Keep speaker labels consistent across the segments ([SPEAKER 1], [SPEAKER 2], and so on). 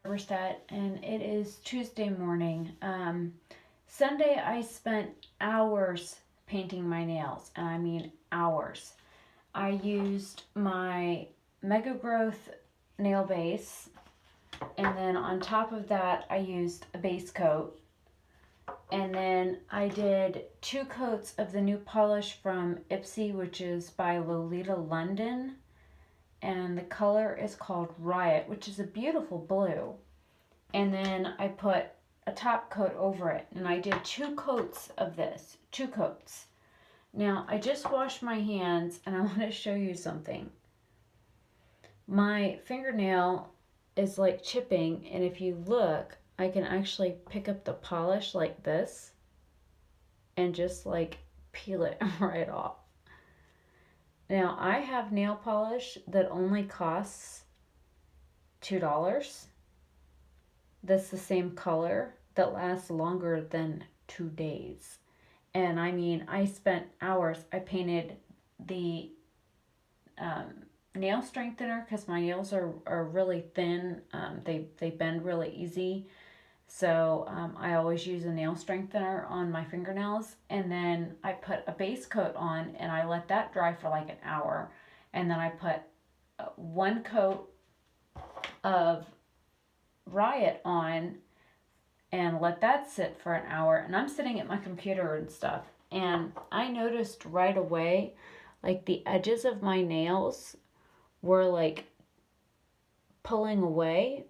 [SPEAKER 1] Oberstadt, and it is Tuesday morning. Sunday, I spent hours painting my nails, and I mean hours. I used my Mega Growth nail base, and then on top of that, I used a base coat. And then I did 2 coats of the new polish from Ipsy, which is by Lolita London. And the color is called Riot, which is a beautiful blue. And then I put a top coat over it, and I did 2 coats of this. 2 coats. Now I just washed my hands, and I want to show you something. My fingernail is like chipping, and if you look, I can actually pick up the polish like this and just like peel it right off. Now I have nail polish that only costs $2. That's the same color that lasts longer than 2 days. And I mean, I spent hours. I painted the um, nail strengthener because my nails are really thin. They bend really easy. So I always use a nail strengthener on my fingernails. And then I put a base coat on and I let that dry for like an hour. And then I put 1 coat of Riot on and let that sit for an hour. And I'm sitting at my computer and stuff. And I noticed right away, like the edges of my nails were like pulling away.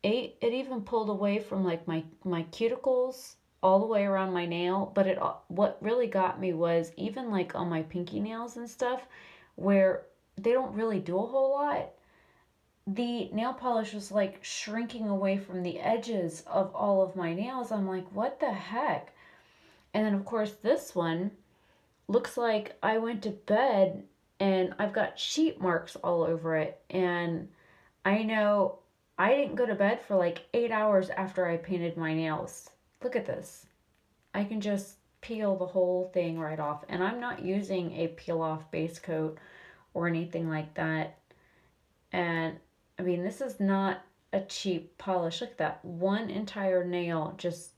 [SPEAKER 1] It even pulled away from like my cuticles all the way around my nail. But what really got me was even like on my pinky nails and stuff, where they don't really do a whole lot, the nail polish was like shrinking away from the edges of all of my nails. I'm like, what the heck? And then, of course, this one looks like I went to bed and I've got sheet marks all over it. And I know I didn't go to bed for like 8 hours after I painted my nails. Look at this. I can just peel the whole thing right off. And I'm not using a peel off base coat or anything like that. And I mean, this is not a cheap polish. Look at that. One entire nail just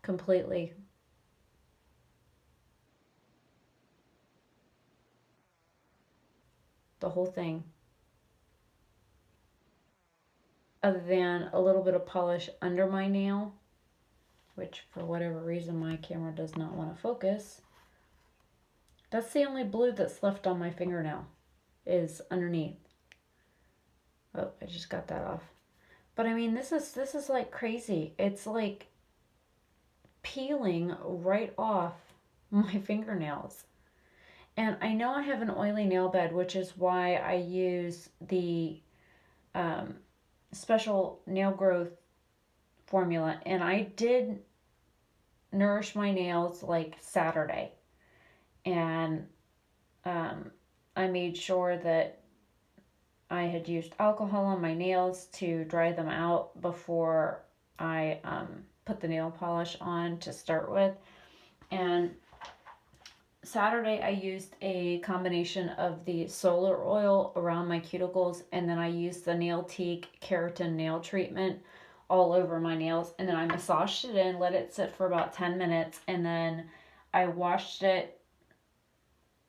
[SPEAKER 1] completely, the whole thing. Other than a little bit of polish under my nail, which for whatever reason my camera does not want to focus. That's the only blue that's left on my fingernail, is underneath. Oh, I just got that off. But I mean, this is like crazy. It's like peeling right off my fingernails. And I know I have an oily nail bed, which is why I use the um, special nail growth formula. And I did nourish my nails like Saturday. And um, I made sure that I had used alcohol on my nails to dry them out before I put the nail polish on to start with. And Saturday I used a combination of the solar oil around my cuticles, and then I used the Nail Teak keratin nail treatment all over my nails, and then I massaged it in, let it sit for about 10 minutes, and then I washed it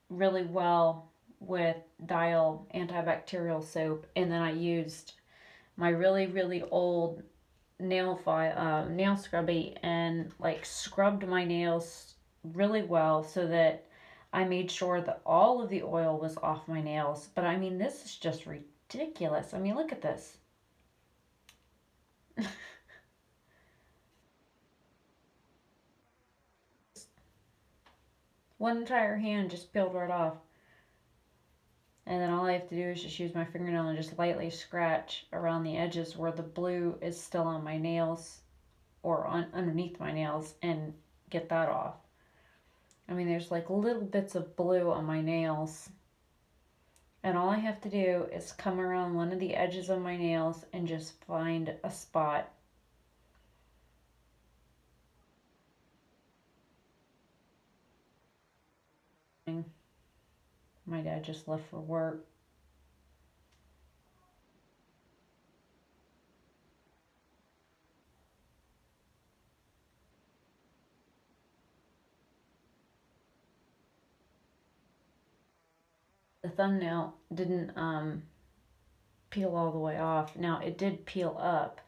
[SPEAKER 1] really well with Dial antibacterial soap, and then I used my really old nail scrubby and like scrubbed my nails really well so that I made sure that all of the oil was off my nails. But I mean, this is just ridiculous. I mean, look at this. One entire hand just peeled right off. And then all I have to do is just use my fingernail and just lightly scratch around the edges where the blue is still on my nails or underneath my nails and get that off. I mean, there's like little bits of blue on my nails. And all I have to do is come around one of the edges of my nails and just find a spot. My dad just left for work. The thumbnail didn't peel all the way off. Now it did peel up.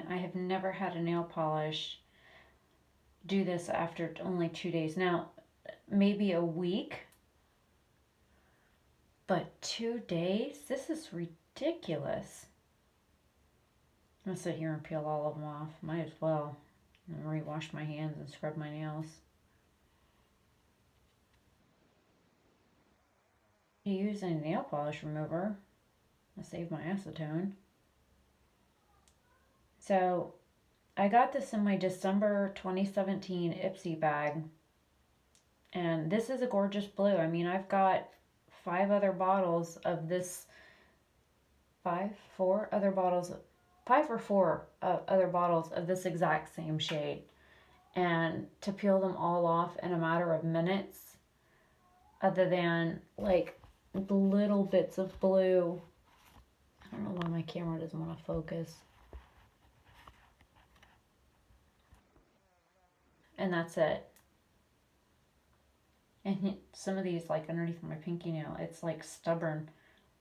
[SPEAKER 1] I have never had a nail polish do this after only 2 days. Now, maybe a week, but 2 days? This is ridiculous. I'm gonna sit here and peel all of them off. Might as well. And rewash my hands and scrub my nails. You use a nail polish remover. I saved my acetone. So I got this in my December 2017 Ipsy bag. And this is a gorgeous blue. I mean, I've got five other bottles of this, four other bottles, five or four other bottles of this exact same shade. And to peel them all off in a matter of minutes, other than like the little bits of blue. I don't know why my camera doesn't want to focus. And that's it. And some of these, like underneath my pinky nail, it's like stubborn.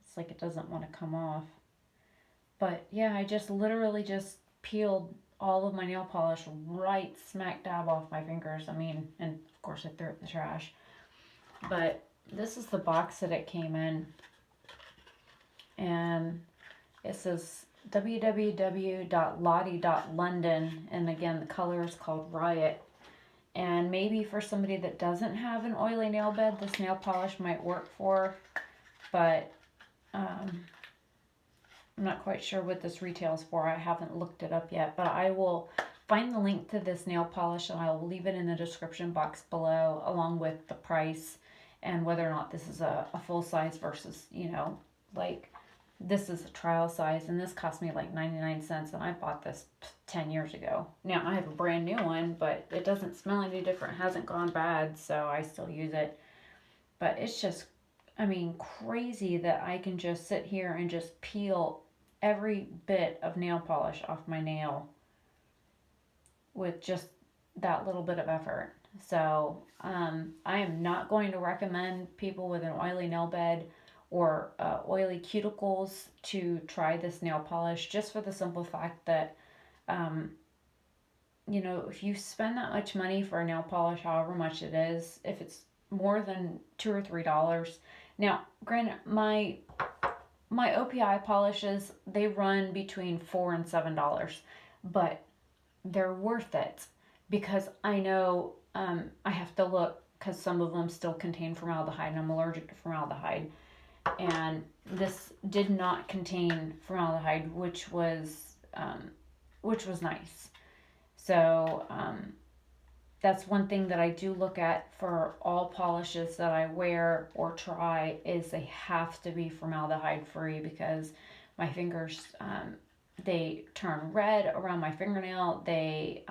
[SPEAKER 1] It's like it doesn't want to come off. But yeah, I just literally just peeled all of my nail polish right smack dab off my fingers. I mean, and of course I threw it in the trash. But this is the box that it came in. And it says www.lottie.london. And again, the color is called Riot. And maybe for somebody that doesn't have an oily nail bed, this nail polish might work for. But I'm not quite sure what this retails for. I haven't looked it up yet. But I will find the link to this nail polish and I will leave it in the description box below, along with the price and whether or not this is a full size versus, like this is a trial size, and this cost me like 99 cents, and I bought this 10 years ago. Now I have a brand new one, but it doesn't smell any different. It hasn't gone bad, so I still use it. But it's just, I mean, crazy that I can just sit here and just peel every bit of nail polish off my nail with just that little bit of effort. So I am not going to recommend people with an oily nail bed or oily cuticles to try this nail polish, just for the simple fact that, if you spend that much money for a nail polish, however much it is, if it's more than $2 or $3, now granted, my OPI polishes, they run between $4 and $7, but they're worth it because I know I have to look because some of them still contain formaldehyde and I'm allergic to formaldehyde. And this did not contain formaldehyde, which was nice. So that's one thing that I do look at for all polishes that I wear or try, is they have to be formaldehyde free, because my fingers they turn red around my fingernail. They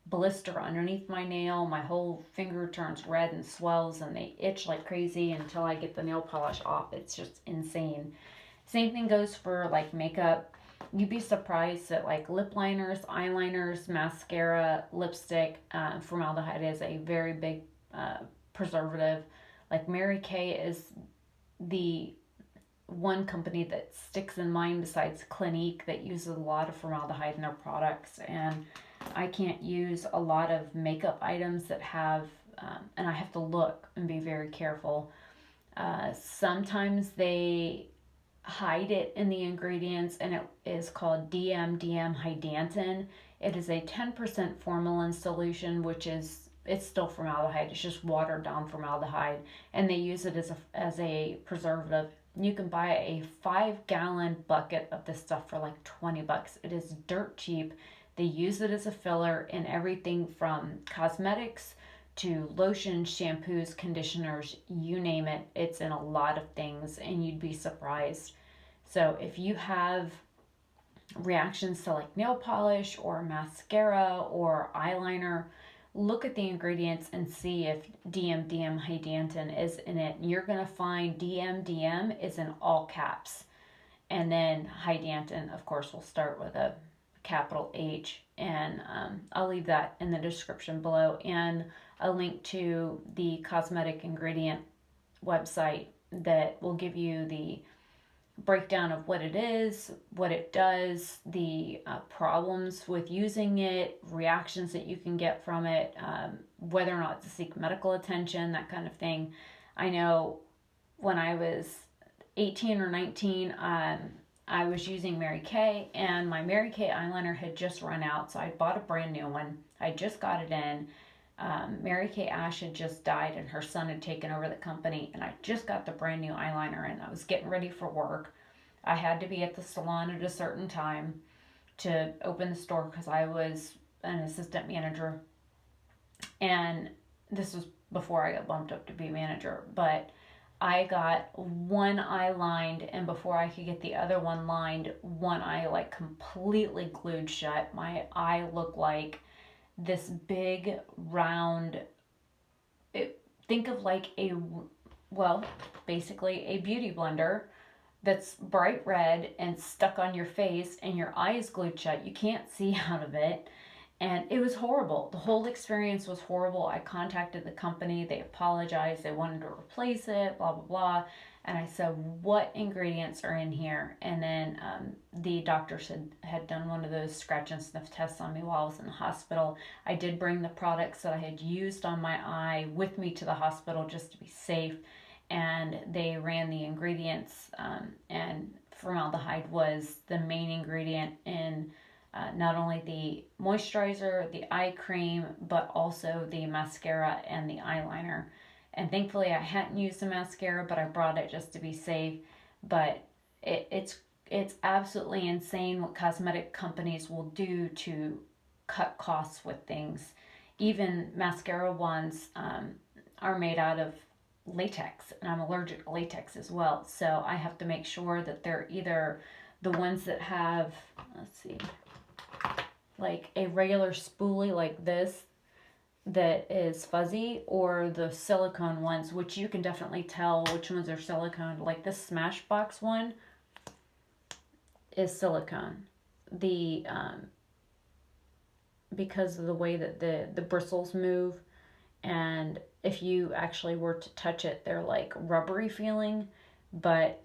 [SPEAKER 1] blister underneath my nail. My whole finger turns red and swells, and they itch like crazy until I get the nail polish off. It's just insane. Same thing goes for like makeup. You'd be surprised that like lip liners, eyeliners, mascara, lipstick, formaldehyde is a very big preservative. Like Mary Kay is the one company that sticks in mind besides Clinique that uses a lot of formaldehyde in their products. And I can't use a lot of makeup items that have, and I have to look and be very careful. Sometimes they hide it in the ingredients, and it is called DMDM hydantin. It is a 10% formalin solution, which is, it's still formaldehyde. It's just watered down formaldehyde, and they use it as a preservative. You can buy a 5-gallon bucket of this stuff for like $20. It is dirt cheap. They use it as a filler in everything from cosmetics to lotions, shampoos, conditioners, you name it. It's in a lot of things, and you'd be surprised. So if you have reactions to like nail polish or mascara or eyeliner, look at the ingredients and see if DMDM hydantin is in it. You're going to find DMDM is in all caps. And then Hydantin, of course, will start with a capital H, and I'll leave that in the description below, and a link to the cosmetic ingredient website that will give you the breakdown of what it is, what it does, the problems with using it, reactions that you can get from it, whether or not to seek medical attention, that kind of thing. I know when I was 18 or 19, I was using Mary Kay, and my Mary Kay eyeliner had just run out, so I bought a brand new one. I just got it in. Mary Kay Ash had just died, and her son had taken over the company, and I just got the brand new eyeliner in. I was getting ready for work. I had to be at the salon at a certain time to open the store because I was an assistant manager, and this was before I got bumped up to be manager. But I got one eye lined, and before I could get the other one lined, one eye like completely glued shut. My eye looked like this big round, think of like basically a beauty blender that's bright red and stuck on your face, and your eye is glued shut. You can't see out of it. And it was horrible. The whole experience was horrible. I contacted the company. They apologized. They wanted to replace it, blah, blah, blah. And I said, what ingredients are in here? And then the doctor had done one of those scratch and sniff tests on me while I was in the hospital. I did bring the products that I had used on my eye with me to the hospital just to be safe. And they ran the ingredients, and formaldehyde was the main ingredient in not only the moisturizer, the eye cream, but also the mascara and the eyeliner. And thankfully I hadn't used the mascara, but I brought it just to be safe. But it's absolutely insane what cosmetic companies will do to cut costs with things. Even mascara ones are made out of latex, and I'm allergic to latex as well. So I have to make sure that they're either the ones that have, let's see, like a regular spoolie like this that is fuzzy, or the silicone ones, which you can definitely tell which ones are silicone. Like this Smashbox one is silicone. The because of the way that the bristles move, and if you actually were to touch it, they're like rubbery feeling. But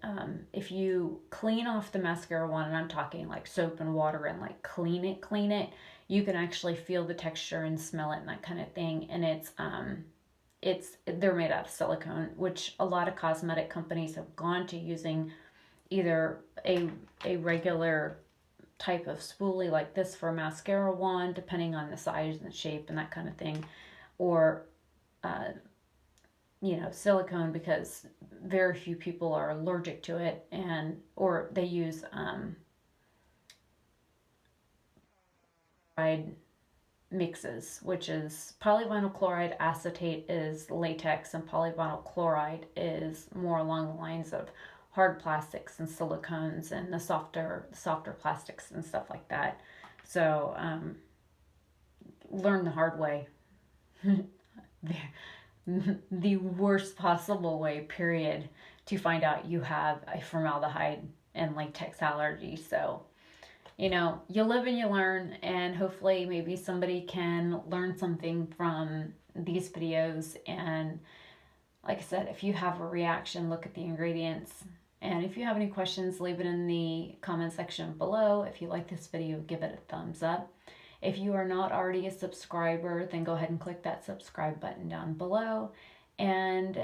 [SPEAKER 1] if you clean off the mascara one, and I'm talking like soap and water and like clean it, you can actually feel the texture and smell it and that kind of thing. And they're made out of silicone, which a lot of cosmetic companies have gone to using either a regular type of spoolie like this for a mascara wand, depending on the size and the shape and that kind of thing, or silicone, because very few people are allergic to it, or they use mixes, which is polyvinyl chloride acetate is latex, and polyvinyl chloride is more along the lines of hard plastics and silicones and the softer plastics and stuff like that. So learn the hard way. The worst possible way, period, to find out you have a formaldehyde and latex allergy. So, you live and you learn, and hopefully maybe somebody can learn something from these videos. And like I said, if you have a reaction, look at the ingredients. And if you have any questions, leave it in the comment section below. If you like this video, give it a thumbs up. If you are not already a subscriber, then go ahead and click that subscribe button down below. And,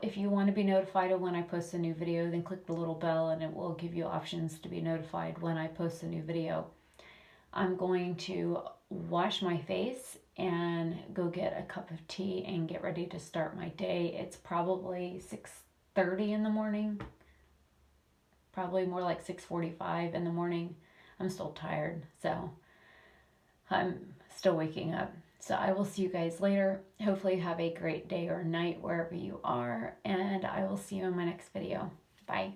[SPEAKER 1] if you want to be notified of when I post a new video, then click the little bell, and it will give you options to be notified when I post a new video. I'm going to wash my face and go get a cup of tea and get ready to start my day. It's probably 6:30 in the morning, probably more like 6:45 in the morning. I'm still tired, so I'm still waking up. So I will see you guys later. Hopefully you have a great day or night wherever you are, and I will see you in my next video. Bye.